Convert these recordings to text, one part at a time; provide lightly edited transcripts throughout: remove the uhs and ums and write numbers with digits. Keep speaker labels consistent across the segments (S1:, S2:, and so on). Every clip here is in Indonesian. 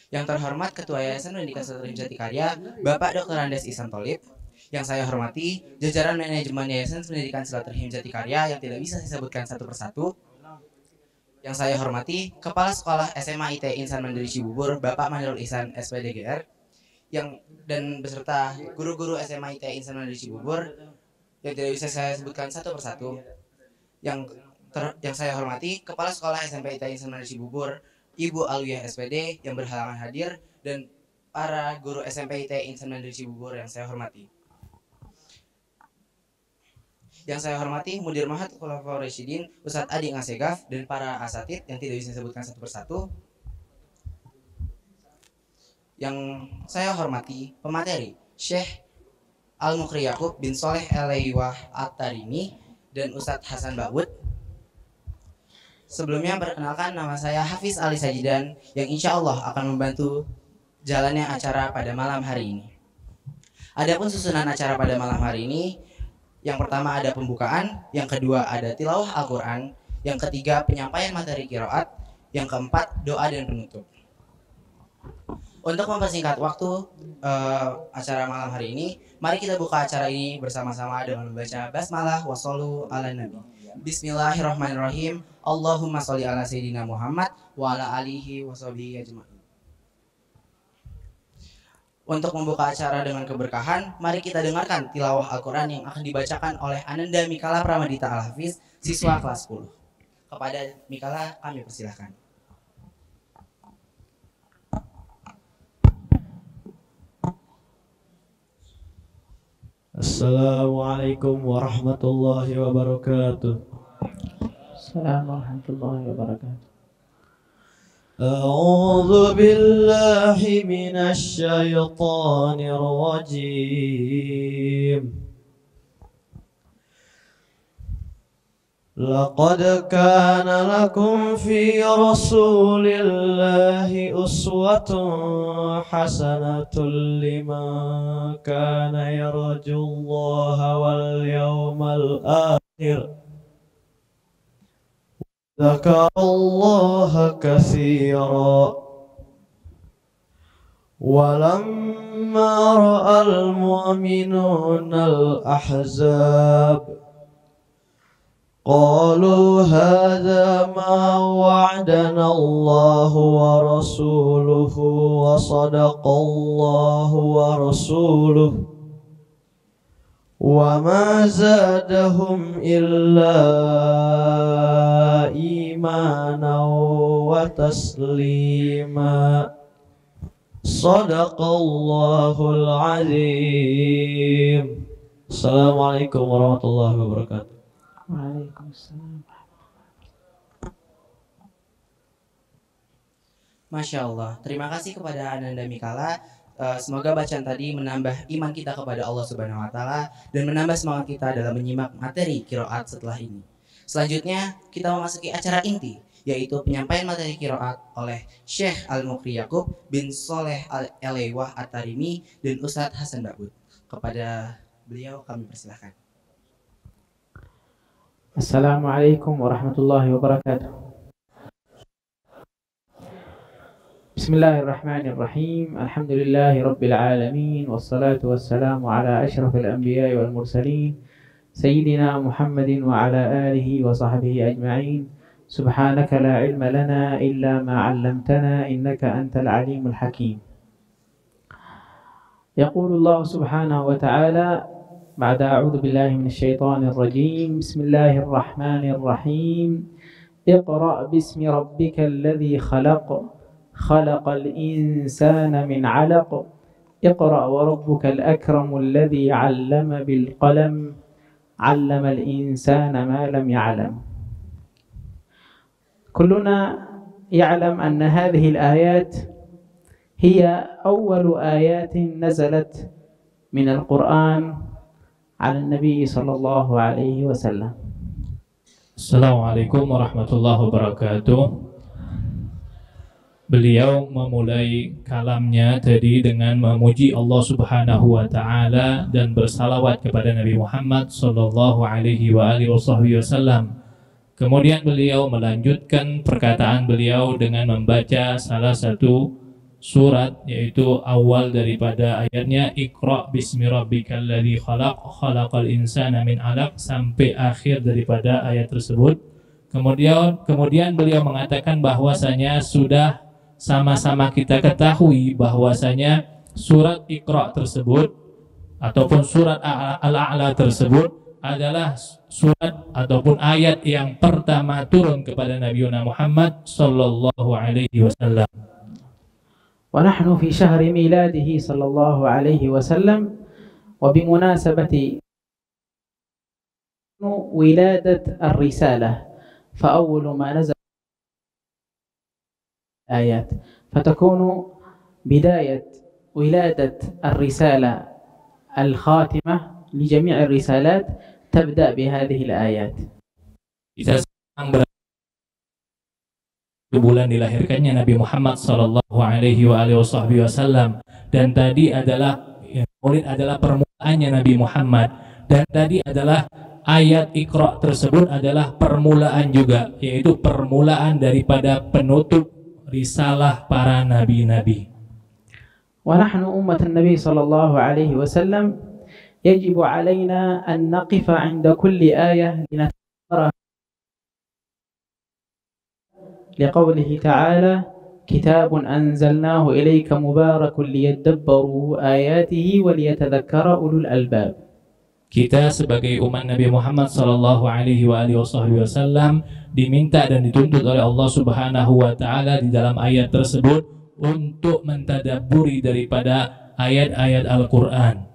S1: Yang terhormat Ketua Yayasan Pendidikan Santri Jatikarya, Bapak Dr. Andes Ihsan Tholib. Yang saya hormati jajaran manajemen Yayasan Pendidikan Silaturahim Jatikarya yang tidak bisa saya sebutkan satu persatu. Yang saya hormati Kepala Sekolah SMA IT Insan Mandiri Cibubur, Bapak Manirul Ihsan SPDGR, dan beserta guru-guru SMA IT Insan Mandiri Cibubur yang tidak bisa saya sebutkan satu persatu. Yang saya hormati Kepala Sekolah SMP IT Insan Mandiri Cibubur, Ibu Alwiyah SPD yang berhalangan hadir, dan para guru SMP IT Insan Mandiri Cibubur yang saya hormati. Yang saya hormati Mudir Mahat Khulafaur Rasyidin Ustadz Adi Ngasegaf dan para asatid yang tidak bisa disebutkan satu persatu. Yang saya hormati pemateri Syekh Al-Mukri Yakub bin Soleh Elaiwah At-Tarimi dan Ustadz Hasan Ba'ud. Sebelumnya perkenalkan, nama saya Hafiz Ali Sajidan yang insya Allah akan membantu jalannya acara pada malam hari ini. Adapun susunan acara pada malam hari ini, yang pertama ada pembukaan, yang kedua ada tilawah Al-Quran, yang ketiga penyampaian materi qiraat, yang keempat doa dan penutup. Untuk mempersingkat waktu acara malam hari ini, mari kita buka acara ini bersama-sama dengan membaca basmalah wassallu ala nabi. Bismillahirrahmanirrahim. Allahumma sholli ala sayyidina Muhammad wa ala alihi wa sahbihi ajma'in. Untuk membuka acara dengan keberkahan, mari kita dengarkan tilawah Al-Quran yang akan dibacakan oleh Ananda Mikala Pramadita Al-Hafiz, siswa kelas 10. Kepada Mikala kami persilahkan.
S2: Assalamualaikum warahmatullahi wabarakatuh.
S3: Assalamualaikum warahmatullahi wabarakatuh.
S2: A'udzu billahi minasy syaithanir rajim. Laqad kana lakum fi rasulillahi uswatun hasanatun liman kana yarjullaha wal yawmal akhir. Dzakarallaha katsiran. Walamma ra'al mu'minuna al-ahzab قالوا هذا ما وعدنا الله ورسوله وصدق الله ورسوله وما زادهم إلا إيمانا وتسليما صدق الله العظيم. Assalamualaikum warahmatullahi wabarakatuh.
S3: Waalaikumsalam.
S1: Masya Allah, terima kasih kepada Ananda Mikala. Semoga bacaan tadi menambah iman kita kepada Allah Subhanahu wa Ta'ala dan menambah semangat kita dalam menyimak materi qiraat setelah ini. Selanjutnya kita memasuki acara inti, yaitu penyampaian materi qiraat oleh Syekh Al-Mukri Yakub bin Soleh Elaiwah At-Tarimi dan Ustadz Hasan Ba'ud. Kepada beliau kami persilahkan.
S3: Assalamualaikum warahmatullahi wabarakatuh. Bismillahirrahmanirrahim. Alhamdulillahi rabbil alamin. Wassalatu wassalamu ala ashrafil anbiya'i wal mursalin Sayyidina Muhammadin wa ala alihi wa sahbihi ajma'in. Subhanaka la ilma lana illa ma 'allamtana innaka antal alimul hakim. Yaqulu Allah subhanahu wa ta'ala بعد أعوذ بالله من الشيطان الرجيم. بسم الله الرحمن الرحيم. اقرأ باسم ربك الذي خلق خلق الإنسان من علق اقرأ وربك الأكرم الذي علم بالقلم علم الإنسان ما لم يعلم. كلنا يعلم أن هذه الآيات هي أول آيات نزلت من القرآن على النبي صلى الله عليه وسلم.
S4: Assalamualaikum warahmatullahi wabarakatuh. Beliau memulai kalamnya tadi dengan memuji Allah Subhanahu wa Ta'ala dan bersalawat kepada Nabi Muhammad sallallahu alaihi wasallam. Kemudian beliau melanjutkan perkataan beliau dengan membaca salah satu surat, yaitu awal daripada ayatnya Iqra bismi rabbikal ladzi khalaq khalaqal insana min 'alaq sampai akhir daripada ayat tersebut. Kemudian beliau mengatakan bahwasanya sudah sama-sama kita ketahui bahwasanya surat Iqra tersebut ataupun surat Al-A'la tersebut adalah surat ataupun ayat yang pertama turun kepada Nabi Muhammad sallallahu alaihi wasallam.
S3: ونحن في شهر ميلاده صلى الله عليه وسلم وبمناسبة ولادة الرسالة فأول ما نزل آيات فتكون بداية ولادة الرسالة الخاتمة لجميع الرسالات تبدأ بهذه الآيات.
S4: Kita sedang bulan dilahirkannya Nabi Muhammad sallallahu alaihi wasallam, dan tadi adalah Maulid adalah permulaannya Nabi Muhammad, dan tadi adalah ayat Iqra tersebut adalah permulaan juga, yaitu permulaan daripada penutup risalah para nabi-nabi.
S3: ونحن أمة النبي صلى الله عليه وسلم يجب علينا أن نقف عند كل آية لنتذكرها لقوله تعالى كتاب أنزلناه إليك مبارك ليدبروا آياته وليتذكر أولو الألباب.
S4: Kita sebagai umat Nabi Muhammad sallallahu alaihi wasallam diminta dan dituntut oleh Allah Subhanahu wa taala di dalam ayat tersebut untuk mentadabburi daripada ayat-ayat Al-Qur'an.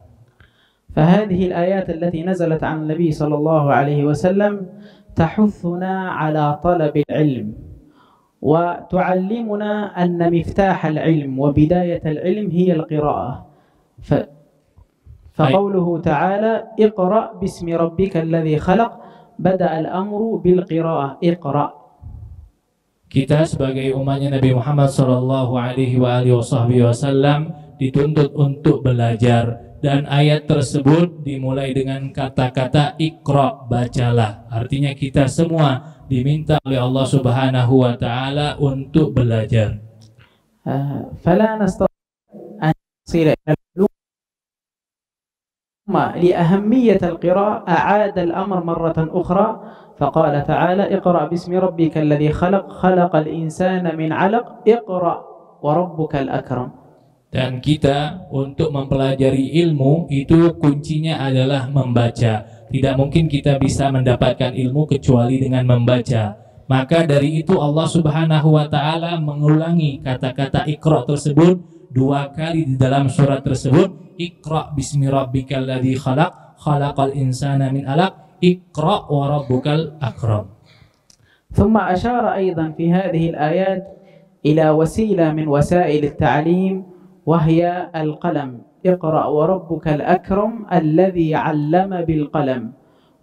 S3: فهذه الآيات التي نزلت عن النبي صلى الله عليه وسلم تحثنا على طلب العلم وتعلمنا أن مفتاح العلم وبداية العلم هي القراءة. فقوله تعالى اقرأ باسم ربك الذي خلق بدأ الأمر بالقراءة اقرأ.
S4: Kita sebagai umatnya Nabi Muhammad sallallahu alaihi wasallam dituntut untuk belajar, dan ayat tersebut dimulai dengan kata-kata Iqra, bacalah. Artinya kita semua diminta oleh Allah Subhanahu wa taala untuk belajar.
S3: فلا نستطيع أن نصل إلى العلوم لأهمية القراءة أعاد الأمر مرة أخرى فقال تعالى اقرأ باسم ربك الذي خلق خلق الإنسان من علق اقرأ وربك الأكرم.
S4: Dan kita untuk mempelajari ilmu itu kuncinya adalah membaca. Tidak mungkin kita bisa mendapatkan ilmu kecuali dengan membaca. Maka dari itu Allah Subhanahu wa taala mengulangi kata-kata Iqra tersebut 2 kali di dalam surat tersebut. Iqra bismi rabbikal ladzi khalaq khalaqal insana min 'alaq iqra wa rabbukal akram.
S3: ثم أشار أيضا في هذه الآيات إلى وسيلة من وسائل التعليم وهي القلم. اقرأ وربك الأكرم الذي علم بالقلم،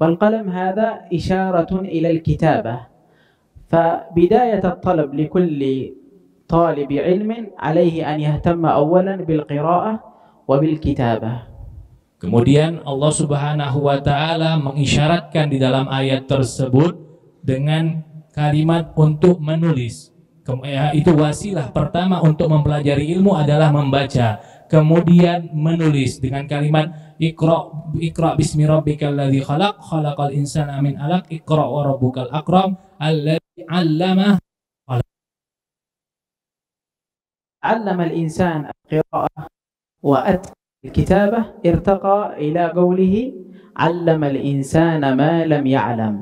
S3: والقلم هذا إشارة إلى الكتابة. فبداية الطلب لكل طالب علم عليه أن يهتم أولا بالقراءة وبالكتابة.
S4: Kemudian Allah Subhanahu wa taala mengisyaratkan di dalam ayat tersebut dengan kalimat untuk menulis. Itu wasilah pertama untuk mempelajari ilmu adalah membaca, kemudian menulis dengan kalimat Iqra bismi rabbikal ladzi khalaq khalaqal insana min 'alaq iqra wa rabbukal akram alladzi 'allama
S3: الإنسان القراءة وأتقن الكتابة ارتقى إلى قوله علم الإنسان ما لم يعلم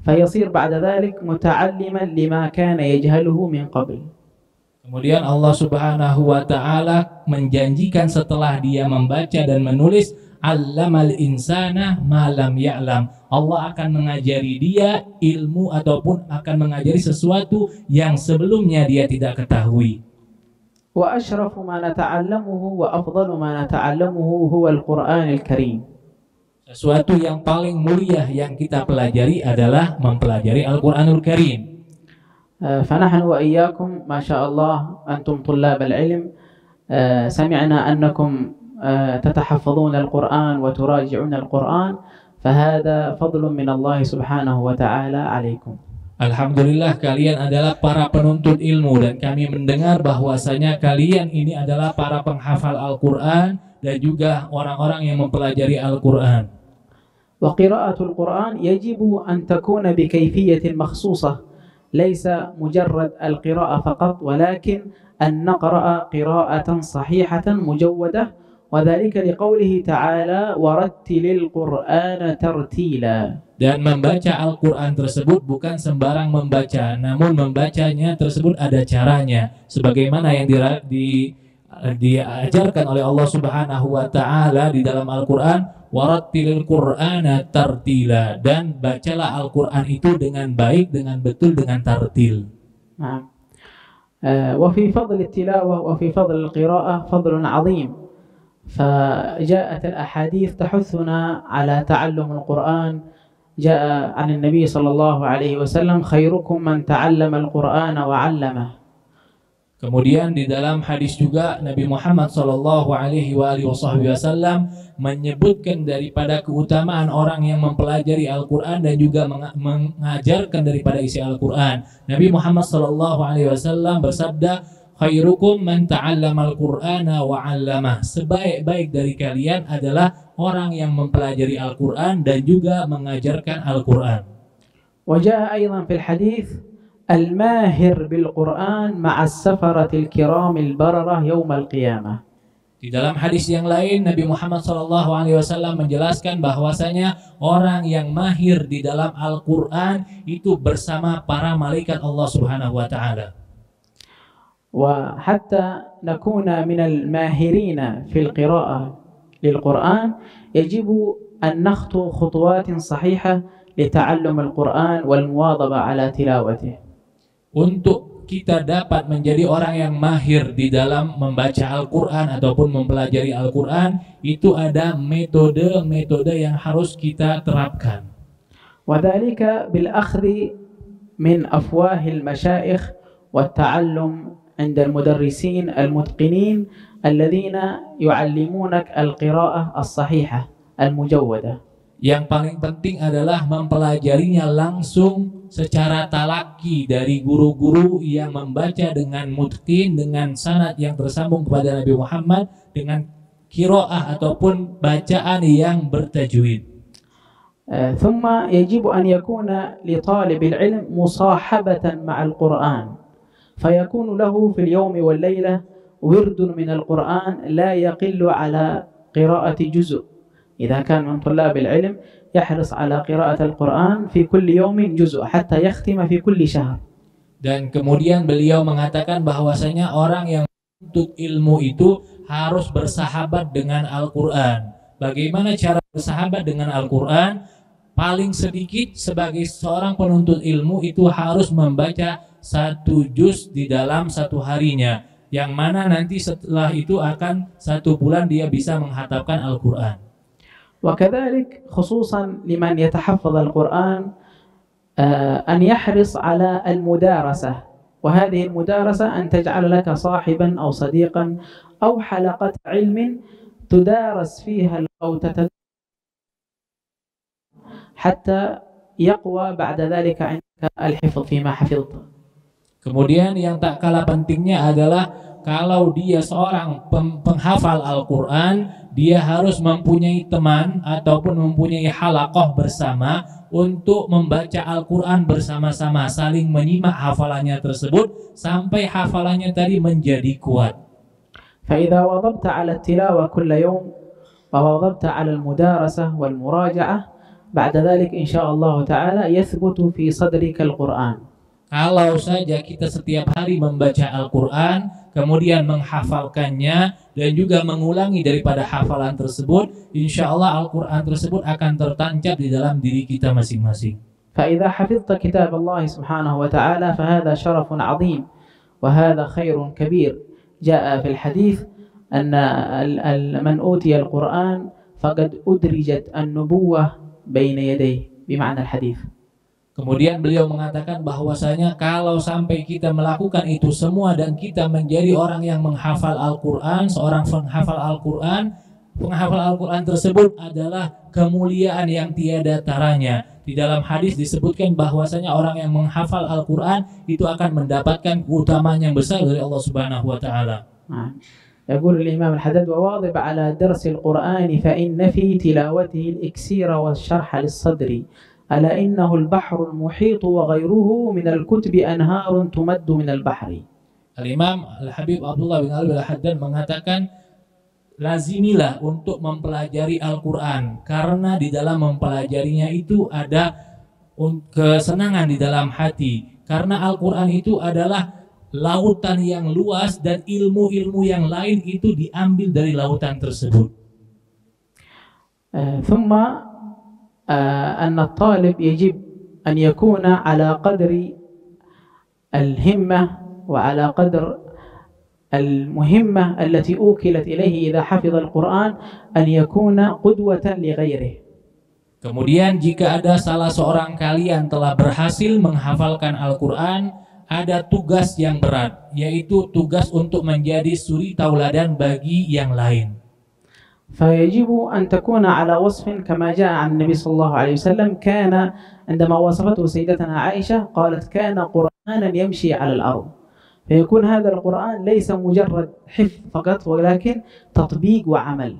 S3: فيصير بعد ذلك متعلما لما كان يجهله من قبل.
S4: Kemudian Allah Subhanahu wa taala menjanjikan setelah dia membaca dan menulis allamal insana ma lam ya'lam. Allah akan mengajari dia ilmu ataupun akan mengajari sesuatu yang sebelumnya dia tidak ketahui.
S3: وأشرف ما نتعلمه وأفضل ما نتعلمه هو القرآن الكريم.
S4: Sesuatu yang paling mulia yang kita pelajari adalah mempelajari Al-Qur'anul Karim.
S3: فنحن وإياكم ما شاء الله أنتم طلاب العلم سمعنا أنكم تتحفظون القرآن وتراجعون القرآن فهذا فضل من الله سبحانه وتعالى عليكم.
S4: Alhamdulillah kalian adalah para penuntut ilmu dan kami mendengar bahwasanya kalian ini adalah para penghafal Al-Quran dan juga orang-orang yang mempelajari Al-Quran.
S3: وقراءة القرآن يجب أن تكون بكيفية مخصوصة ليس مجرد القراءة فقط ولكن أن نقرأ قراءة صحيحة مجودة وذلك لقوله تعالى ورتل القرآن ترتيلا.
S4: Dan membaca Al-Quran tersebut bukan sembarang membaca, namun membacanya tersebut ada caranya sebagaimana yang diajarkan oleh Allah Subhanahu wa taala di dalam Al-Quran, warattilil Qur'ana tartila, dan bacalah Al-Quran itu dengan baik, dengan betul, dengan tartil.
S3: نعم. وفي فضل التلاوة وفي فضل القراءة فضل عظيم، فجاءت الأحاديث تحثنا على تعلم القرآن. جاء عن النبي صلى الله عليه وسلم خيركم من تعلم القرآن وعلمه.
S4: Kemudian di dalam hadis juga Nabi Muhammad sallallahu alaihi wasallam menyebutkan daripada keutamaan orang yang mempelajari Al-Quran dan juga mengajarkan daripada isi Al-Quran. Nabi Muhammad sallallahu alaihi wasallam bersabda, khairukum man ta'allamal Qur'ana wa 'allamah. Sebaik-baik dari kalian adalah orang yang mempelajari Al-Quran dan juga mengajarkan Al-Quran.
S3: وجاء أيضا في الحديث الماهر بالقرآن مع السفرة الكرام البررة يوم القيامة.
S4: Di dalam hadis yang lain Nabi Muhammad SAW menjelaskan bahwasanya orang yang mahir di dalam Al-Quran itu bersama para malaikat Allah Subhanahu wa taala.
S3: وحتى نكون من الماهرين في القراءة للقرآن يجب أن نخطو خطوات صحيحة لتعلم القرآن والمواظبة على تلاوته.
S4: Untuk kita dapat menjadi orang yang mahir di dalam membaca Al-Quran ataupun mempelajari Al-Quran, itu ada metode-metode yang harus kita terapkan.
S3: وذلك بالأخذ من أفواه المشايخ والتعلم عند المدرسين المتقنين الذين يعلمونك القراءة الصحيحة المجودة.
S4: Yang paling penting adalah mempelajarinya langsung secara talaki dari guru-guru yang membaca dengan mutqin, dengan sanad yang tersambung kepada Nabi Muhammad, dengan qiraah ataupun bacaan yang bertajwid.
S3: ثم يجب أن يكون لطالب العلم مصاحبة مع القرآن فيكون له في اليوم والليلة ورد من القرآن لا يقل على قراءة جزء. إذا كان من طلاب العلم يحرص على قراءة القرآن في كل يوم جزء حتى يختم في كل شهر.
S4: Dan kemudian beliau mengatakan bahwasanya orang yang menuntut ilmu itu harus bersahabat dengan Al-Quran. Bagaimana cara bersahabat dengan Al-Quran? Paling sedikit sebagai seorang penuntut ilmu itu harus membaca 1 juz di dalam 1 harinya, yang mana nanti setelah itu akan 1 bulan dia bisa menghatapkan Al-Quran.
S3: وكذلك خصوصا لمن يتحفظ القرآن أن يحرص على المدارسة، وهذه المدارسة أن تجعل لك صاحبا أو صديقا أو حلقة علم تدارس فيها أو حتى يقوى بعد ذلك عندك الحفظ فيما حفظت.
S4: Kemudian yang tak kalah pentingnya adalah kalau dia seorang penghafal Al-Quran, dia harus mempunyai teman ataupun mempunyai halaqah bersama untuk membaca Al-Quran bersama-sama, saling menyimak hafalannya tersebut sampai hafalannya tadi menjadi kuat.
S3: فإذا واظبت على التلاوة كل يوم وواظبت على المدارسة والمراجعة بعد ذلك إن شاء الله تعالى يثبت في صدرك القرآن.
S4: Kalau saja kita setiap hari membaca Al-Quran, kemudian menghafalkannya dan juga mengulangi daripada hafalan tersebut, insya Allah Al-Quran tersebut akan tertancap di dalam diri kita masing-masing.
S3: فإذا حفظت كتاب الله سبحانه وتعالى فهذا شرف عظيم وهذا خير كبير. جاء في الحديث أن من أوتي القرآن فقد أدرجت النبوة بين يديه بمعنى الحديث.
S4: Kemudian beliau mengatakan bahwasanya kalau sampai kita melakukan itu semua dan kita menjadi orang yang menghafal Al-Quran, seorang penghafal Al-Quran, penghafal Al-Quran tersebut adalah kemuliaan yang tiada taranya. Di dalam hadis disebutkan bahwasanya orang yang menghafal Al-Quran itu akan mendapatkan keutamaan yang besar dari Allah Subhanahu wa taala.
S3: يقول الإمام الحداد: وواظب على درس القرآن فإن في تلاوته الإكسير والشرح للصدر ألا إنه البحر المحيط وغيره من الكتب أنهار تمد من البحر.
S4: Al-Imam Al-Habib Abdullah bin Alwi Al-Haddad mengatakan, lazimilah untuk mempelajari Al-Quran, karena di dalam mempelajarinya itu ada kesenangan di dalam hati, karena Al-Quran itu adalah lautan yang luas dan ilmu-ilmu yang lain itu diambil dari lautan tersebut.
S3: ثم أن الطالب يجب أن يكون على قدر الهمة وعلى قدر المهمة التي أوكلت إليه إذا حفظ القرآن أن يكون قدوة لغيره.
S4: Kemudian jika ada salah seorang kalian telah berhasil menghafalkan Al-Quran, ada tugas yang berat, yaitu tugas untuk menjadi suri tauladan bagi yang lain.
S3: فيجب أن تكون على وصف كما جاء عن النبي صلى الله عليه وسلم، كان عندما وصفته سيدتنا عائشة قالت: كان قرآنا يمشي على الأرض. فيكون هذا القرآن ليس مجرد حفظ فقط ولكن تطبيق وعمل.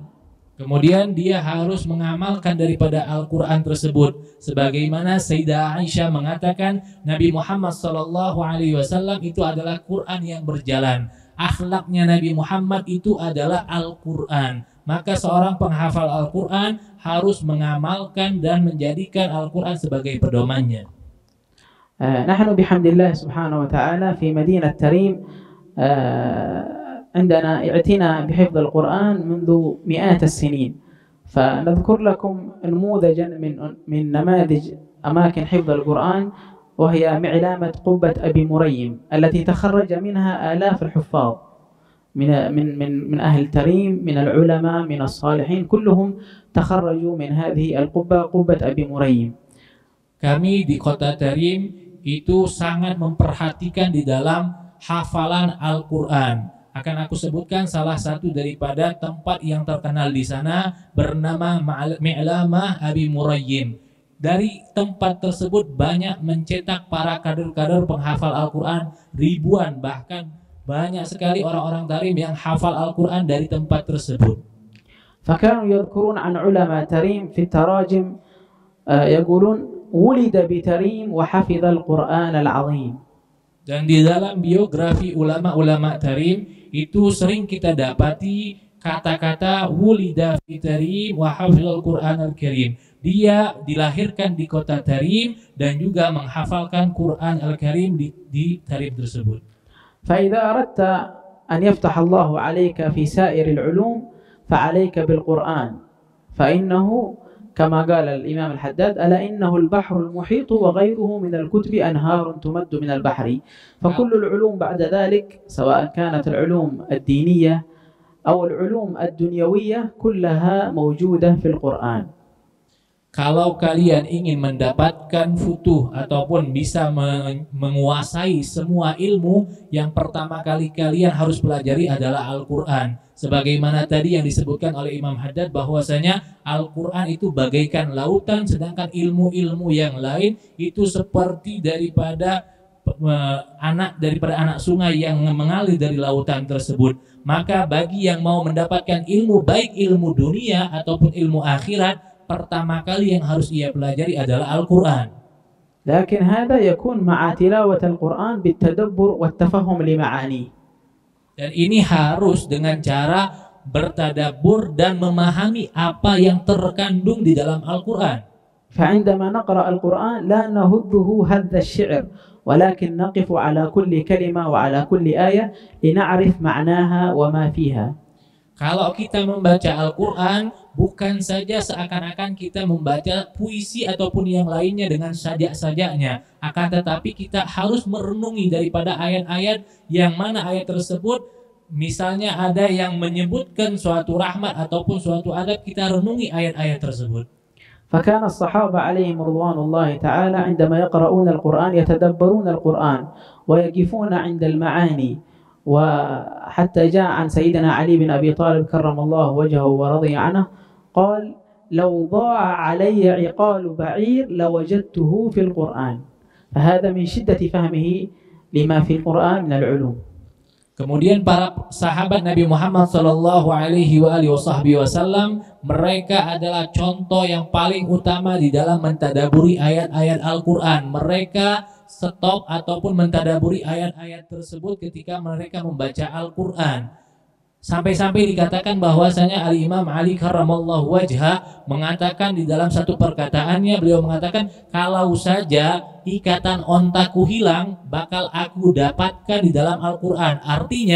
S4: Kemudian dia harus mengamalkan daripada Al-Quran tersebut, sebagaimana Sayyidah Aisyah mengatakan Nabi Muhammad SAW itu adalah Quran yang berjalan. Akhlaknya Nabi Muhammad itu adalah Al-Quran. Maka seorang penghafal Al-Quran harus mengamalkan dan menjadikan Al-Quran sebagai pedomannya.
S3: نحن بحمد الله سبحانه وتعالى في مدينة تريم عندنا اعتناء بحفظ القرآن منذ مئات السنين، فنذكر لكم نموذجا من نماذج أماكن حفظ القرآن، وهي معلامة قبة أبي مريم التي تخرج منها آلاف الحفاظ من أهل تريم، من العلماء، من الصالحين، كلهم تخرجوا من هذه القبة، قبة أبي مريم.
S4: Kami di kota Tarim itu sangat memperhatikan di dalam hafalan Al-Quran. Akan aku sebutkan salah satu daripada tempat yang terkenal di sana bernama Mi'lamah Abi Murayyim. Dari tempat tersebut banyak mencetak para kader-kader penghafal Al-Quran ribuan, bahkan banyak sekali orang-orang Tarim yang hafal Al-Quran dari tempat tersebut.
S3: فكانوا يذكرون عن علماء تريم في التراجم يقولون ولد بتريم وحفظ القرآن العظيم.
S4: Dan di dalam biografi ulama-ulama Tarim itu sering kita dapati kata-kata wulida fi Tarim wa hafizal Qur'an al-Karim. Dia dilahirkan di kota Tarim dan juga menghafalkan Quran al-Karim di Tarim tersebut.
S3: فإذا أردت أن يفتح الله عليك في سائر العلوم فعليك بالقرآن، فإنه كما قال الإمام الحداد: ألا إنه البحر المحيط وغيره من الكتب أنهار تمد من البحر. فكل العلوم بعد ذلك سواء كانت العلوم الدينية أو العلوم الدنيوية كلها موجودة في القرآن.
S4: Kalau kalian ingin mendapatkan futuh ataupun bisa menguasai semua ilmu, yang pertama kali kalian harus pelajari adalah Al-Quran. Sebagaimana tadi yang disebutkan oleh Imam Haddad bahwasanya Al-Quran itu bagaikan lautan, sedangkan ilmu-ilmu yang lain itu seperti daripada anak sungai yang mengalir dari lautan tersebut. Maka bagi yang mau mendapatkan ilmu, baik ilmu dunia ataupun ilmu akhirat, pertama kali yang harus ia pelajari adalah Al-Quran.
S3: لكن هذا يكون مع تلاوة القرآن بالتدبر والتفهم لمعانيه.
S4: Dan ini harus dengan cara bertadabbur dan memahami apa yang terkandung di dalam Al-Quran.
S3: فعندما نقرأ القرآن لا نهده هذ الشعر، ولكن نقف على كل كلمة وعلى كل آية لنعرف معناها وما فيها.
S4: Kalau kita membaca Al-Quran, bukan saja seakan-akan kita membaca puisi ataupun yang lainnya dengan sajak-sajaknya, akan tetapi kita harus merenungi daripada ayat-ayat yang mana ayat tersebut, misalnya ada yang menyebutkan suatu rahmat ataupun suatu adab, kita renungi ayat-ayat tersebut.
S3: فكان الصحابة عليهم رضوان الله تعالى عندما يقرؤون القرآن يتدبرون القرآن ويقفون عند المعاني وحتى جاء عن سيدنا علي بن أبي طالب كرم الله وجهه ورضي عنه قال لو ضاع علي عقال بعير لوجدته في القرآن. فهذا من شدة فهمه لما في القرآن من العلوم.
S4: Kemudian para sahabat Nabi Muhammad Sallallahu Alaihi Wasallam, mereka adalah contoh yang paling utama di dalam mentadaburi ayat-ayat Al-Quran. Mereka stop ataupun mentadaburi ayat-ayat tersebut ketika mereka membaca Al-Quran. Sampai-sampai dikatakan bahwasanya Al-Imam Ali karramallahu wajha mengatakan di dalam satu perkataannya, beliau mengatakan, kalau saja ikatan ontaku hilang, bakal aku dapatkan di dalam Al-Quran. Artinya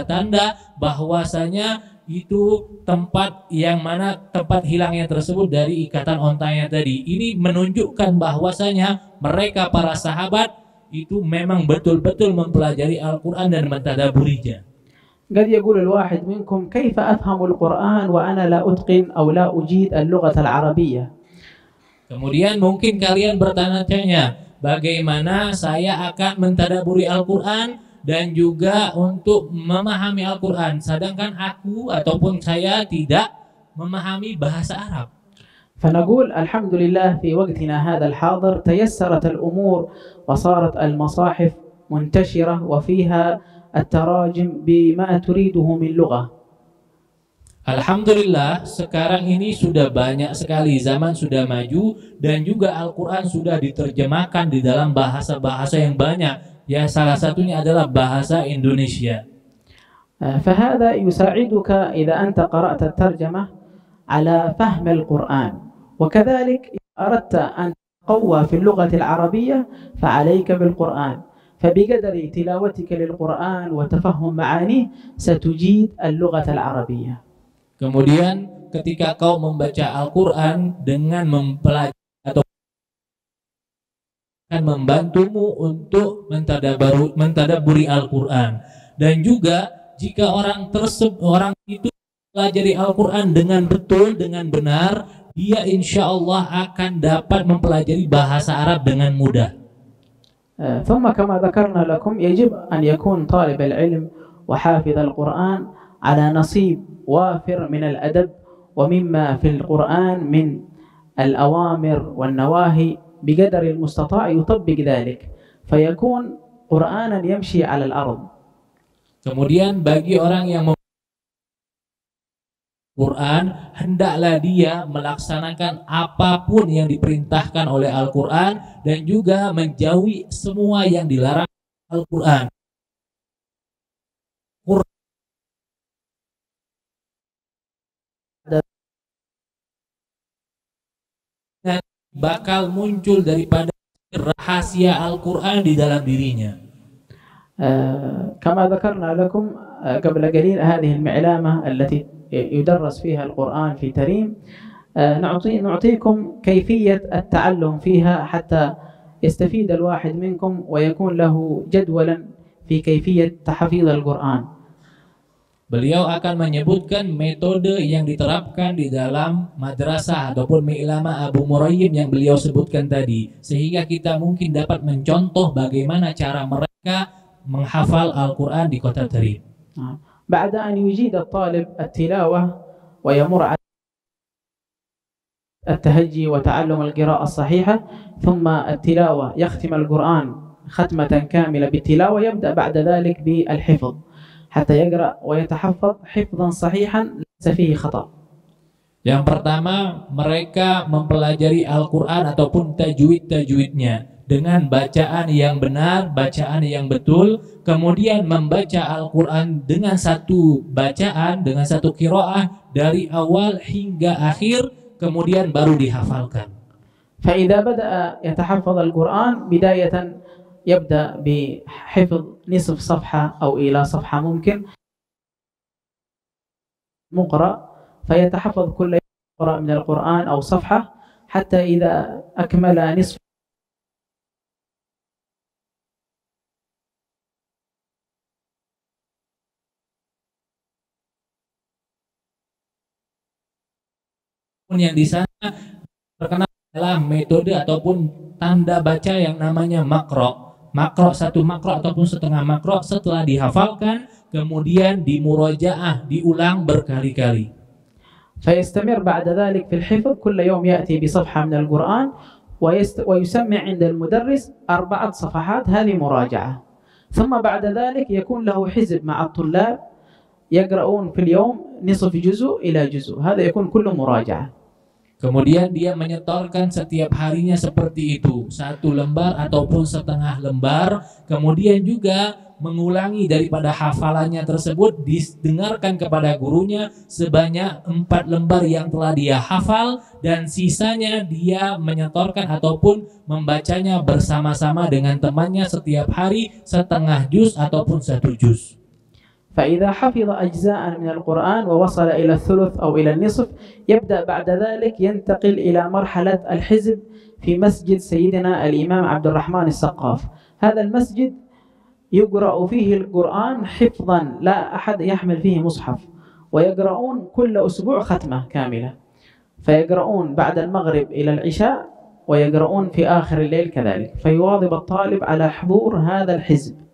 S4: tanda bahwasanya itu tempat yang mana tempat hilangnya tersebut dari ikatan ontanya tadi. Ini menunjukkan bahwasanya mereka para sahabat itu memang betul-betul mempelajari Al-Quran dan mentadaburinya.
S3: قد يقول الواحد منكم كيف أفهم القرآن وأنا لا أتقن أو لا أجيد اللغة العربية.
S4: Kemudian mungkin kalian bertanya-tanya, bagaimana saya akan mentadaburi Al-Quran dan juga untuk memahami Al-Quran, sedangkan aku ataupun saya tidak memahami bahasa Arab.
S3: فنقول الحمد لله في وقتنا هذا الحاضر تيسرت الأمور وصارت المصاحف منتشرة وفيها التراجم بما تريده من لغة.
S4: Alhamdulillah, sekarang ini sudah banyak sekali, zaman sudah maju dan juga Al-Quran sudah diterjemahkan di dalam bahasa-bahasa yang banyak. Ya, salah satunya adalah bahasa Indonesia.
S3: فهذا يساعدك إذا أنت قرأت الترجمة على فهم القرآن. وكذلك إذا أردت أن تقوى في اللغة العربية فعليك بالقرآن. فبقدر تلاوتك للقرآن وتفهم معانيه ستجيد اللغة العربية.
S4: Kemudian ketika kau membaca Al-Quran dengan mempelajari atau akan membantumu untuk mentadaburi Al-Quran. Dan juga jika orang itu mempelajari Al-Quran dengan betul, dengan benar, dia insya Allah akan dapat mempelajari bahasa Arab dengan mudah.
S3: ثم كما ذكرنا لكم يجب أن يكون طالب العلم وحافظ القرآن على نصيب وافر من الأدب ومما في القرآن من الأوامر والنواهي بقدر المستطاع يطبق ذلك فيكون قرآنا يمشي على الأرض.
S4: Kemudian bagi orang yang Quran, hendaklah dia melaksanakan apapun yang diperintahkan oleh Al-Quran dan juga menjauhi semua yang dilarang Al-Quran. Dan bakal muncul daripada rahasia Al-Quran di dalam dirinya.
S3: كما ذكرنا لكم قبل قليل هذه المعلامة التي يدرس فيها القرآن في تريم نعطيكم كيفية التعلم فيها حتى يستفيد الواحد منكم ويكون له جدولا في كيفية تحفيظ القرآن.
S4: Beliau akan menyebutkan metode yang diterapkan di dalam madrasah ataupun mi'lama Abu Murayyim yang beliau sebutkan tadi, sehingga kita mungkin dapat mencontoh bagaimana cara mereka menghafal Al-Quran di kota Tarim.
S3: بعد أن يجيد الطالب التلاوة ويمر على التهجي وتعلم القراءة الصحيحة ثم التلاوة يختم القرآن ختمة كاملة بالتلاوة يبدأ بعد ذلك بالحفظ حتى يقرأ ويتحفظ حفظا صحيحا ليس فيه خطأ.
S4: Yang pertama, mereka mempelajari Al-Quran ataupun tajwid-tajwidnya dengan bacaan yang benar, bacaan yang betul, kemudian membaca Al-Quran dengan satu bacaan, dengan satu qiraah dari awal hingga akhir, kemudian baru dihafalkan.
S3: فإذا بدأ يتحفظ القرآن بداية يبدأ بحفظ نصف صفحة أو إلى صفحة ممكن مقرأ فيتحفظ كل يقرأ من القرآن أو صفحة حتى إذا أكمل نصف
S4: yang di sana terkenal adalah metode ataupun tanda baca yang namanya makro. makro, satu makro ataupun setengah makro setelah dihafalkan, kemudian dimurojaah, diulang berkali-kali.
S3: فيستمر بعد ذلك في الحفظ، كل يوم يأتي بصفحة من القرآن ويسمع عند المدرس 4 صفحات، هذه مراجعة. ثم بعد ذلك يكون له حزب مع الطلاب يقرؤون في اليوم نصف جزء إلى جزء، هذا يكون كله مراجعة.
S4: Kemudian dia menyetorkan setiap harinya seperti itu, 1 lembar ataupun setengah lembar. Kemudian juga mengulangi daripada hafalannya tersebut, didengarkan kepada gurunya sebanyak 4 lembar yang telah dia hafal, dan sisanya dia menyetorkan ataupun membacanya bersama-sama dengan temannya setiap hari setengah juz ataupun 1 juz.
S3: فإذا حفظ أجزاء من القرآن ووصل إلى الثلث أو إلى النصف، يبدأ بعد ذلك ينتقل إلى مرحلة الحزب في مسجد سيدنا الإمام عبد الرحمن السقاف. هذا المسجد يقرأ فيه القرآن حفظا، لا أحد يحمل فيه مصحف، ويقرؤون كل أسبوع ختمة كاملة، فيقرؤون بعد المغرب إلى العشاء ويقرؤون في آخر الليل كذلك، فيواظب الطالب على حضور هذا الحزب.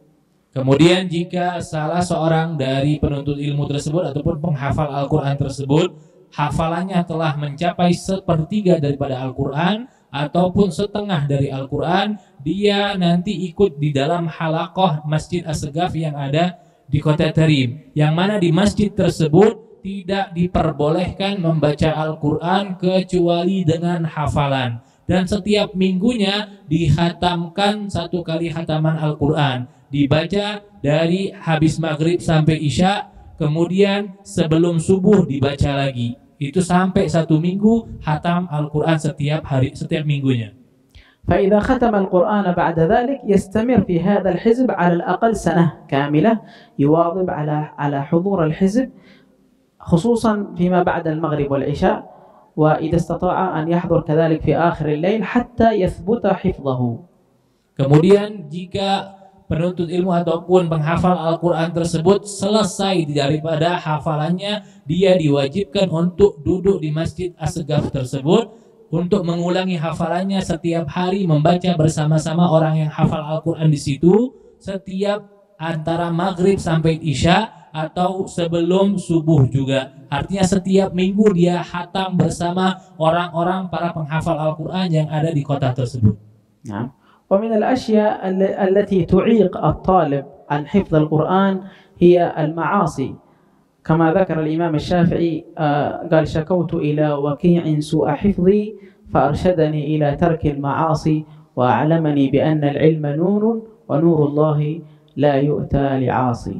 S4: Kemudian jika salah seorang dari penuntut ilmu tersebut ataupun penghafal Al-Quran tersebut, hafalannya telah mencapai 1/3 daripada Al-Quran ataupun setengah dari Al-Quran, dia nanti ikut di dalam halaqah Masjid As-Segaf yang ada di Kota Tarim, yang mana di masjid tersebut tidak diperbolehkan membaca Al-Quran kecuali dengan hafalan. Dan setiap minggunya dihatamkan 1 kali hataman Al-Quran, dibaca dari habis maghrib sampai isya, kemudian sebelum subuh dibaca lagi. Itu sampai 1 minggu hatam Al-Quran setiap hari, setiap minggunya.
S3: فإذا ختم القرآن بعد ذلك يستمر في هذا الحزب على الأقل سنة كاملة، يواظب على حضور الحزب خصوصا فيما بعد المغرب والعشاء، وإذا استطاع أن يحضر كذلك في آخر الليل حتى يثبت حفظه.
S4: Kemudian jika penuntut ilmu ataupun penghafal Al-Quran tersebut selesai daripada hafalannya, dia diwajibkan untuk duduk di Masjid As-Segaf tersebut untuk mengulangi hafalannya setiap hari, membaca bersama-sama orang yang hafal Al-Quran di situ setiap antara maghrib sampai isya atau sebelum subuh juga. Artinya setiap minggu dia hatam bersama orang-orang para penghafal Al-Quran yang ada di kota tersebut.
S3: نعم. ومن الأشياء التي تعيق الطالب عن حفظ القرآن هي المعاصي، كما ذكر الإمام الشافعي قال: شكوت إلى وكيع سوء حفظي فأرشدني إلى ترك المعاصي وأعلمني بأن العلم نور ونور الله لا يؤتى لعاصي.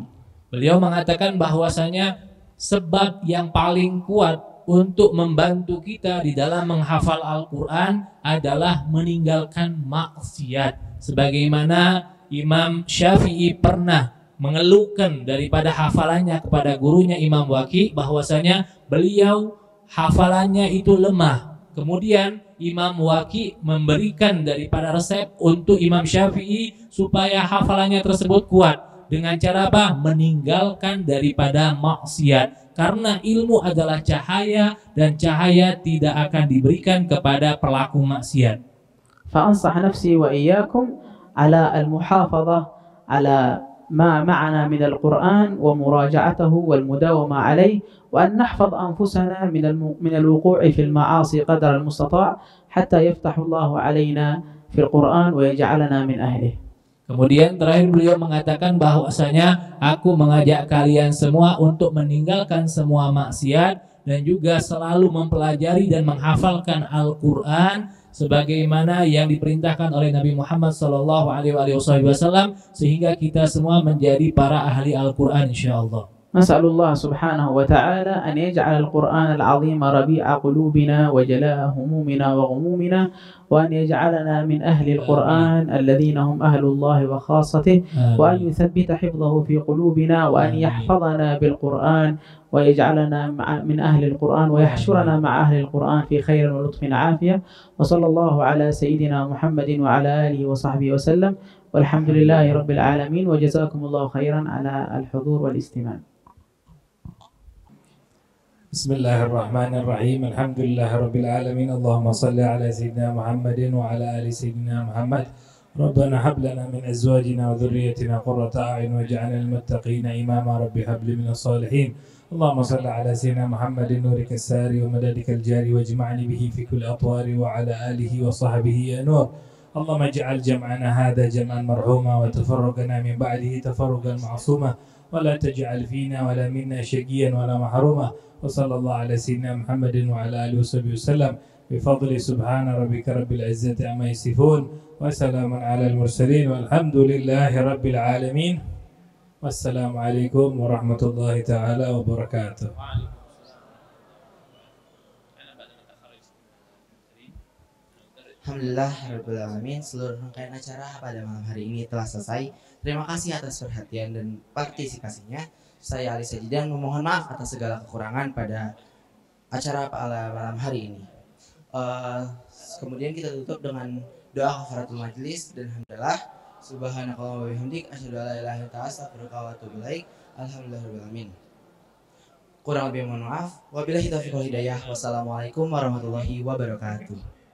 S4: Beliau mengatakan bahwasanya sebab yang paling kuat untuk membantu kita di dalam menghafal Al-Quran adalah meninggalkan maksiat. Sebagaimana Imam Syafi'i pernah mengeluhkan daripada hafalannya kepada gurunya Imam Waqi, bahwasanya beliau hafalannya itu lemah. Kemudian Imam Waqi memberikan daripada resep untuk Imam Syafi'i supaya hafalannya tersebut kuat. Dengan cara apa? Meninggalkan daripada maksiat. Karena ilmu adalah cahaya, dan cahaya tidak akan diberikan kepada pelaku maksiat.
S3: فأنصح نفسي وإياكم على المحافظة على ما معنا من القرآن ومراجعته والمداومة عليه، وأن نحفظ أنفسنا من الوقوع في المعاصي قدر المستطاع حتى يفتح الله علينا في القرآن ويجعلنا من أهله.
S4: Kemudian terakhir beliau mengatakan bahwasanya aku mengajak kalian semua untuk meninggalkan semua maksiat dan juga selalu mempelajari dan menghafalkan Al-Quran sebagaimana yang diperintahkan oleh Nabi Muhammad SAW, sehingga kita semua menjadi para ahli Al-Quran insyaallah.
S3: نسأل الله سبحانه وتعالى أن يجعل القرآن العظيم ربيع قلوبنا وجلاء همومنا وغمومنا، وأن يجعلنا من أهل القرآن الذين هم أهل الله وخاصته، وأن يثبت حفظه في قلوبنا، وأن يحفظنا بالقرآن ويجعلنا من أهل القرآن ويحشرنا مع أهل القرآن في خير ولطف عافية. وصلى الله على سيدنا محمد وعلى آله وصحبه وسلم، والحمد لله رب العالمين، وجزاكم الله خيرا على الحضور والاستماع.
S5: Bismillahirrahmanirrahim. Alhamdulillahirabbil alamin. Allahumma shalli ala sayyidina Muhammadin wa ala ali sayyidina Muhammad
S4: ربنا هب لنا من أزواجنا وذريتنا قرة أعين واجعلنا للمتقين إماما رب هب لي من الصالحين اللهم صل على سيدنا محمد نورك الساري ومدادك الجاري واجمعني به في كل أطوار وعلى آله وصحبه يا نور اللهم اجعل جمعنا هذا جمعا مرحوما وتفرقنا من بعده تفرقا معصوما ولا تجعل فينا ولا منا شقيا ولا محروما وصلى الله على سيدنا محمد وعلى آله وصحبه وسلم بفضل سبحان ربك رب العزة عما يصفون وسلام على المرسلين والحمد لله رب العالمين والسلام عليكم ورحمة الله تعالى وبركاته.
S1: Alhamdulillah Rabbil Alamin, seluruh rangkaian acara pada malam hari ini telah selesai. Terima kasih atas perhatian dan partisipasinya. Saya Ali Sajidan memohon maaf atas segala kekurangan pada acara pada malam hari ini. Kemudian kita tutup dengan doa kafaratul majlis dan hamdalah. Subhanakallahumma wa bihamdik asyhadu an la ilaha illa anta astaghfiruka wa atubu ilaik. Alhamdulillahirabbil alamin. Kurang lebih mohon maaf. Wabillahi taufiq wal hidayah. Wassalamualaikum warahmatullahi wabarakatuh.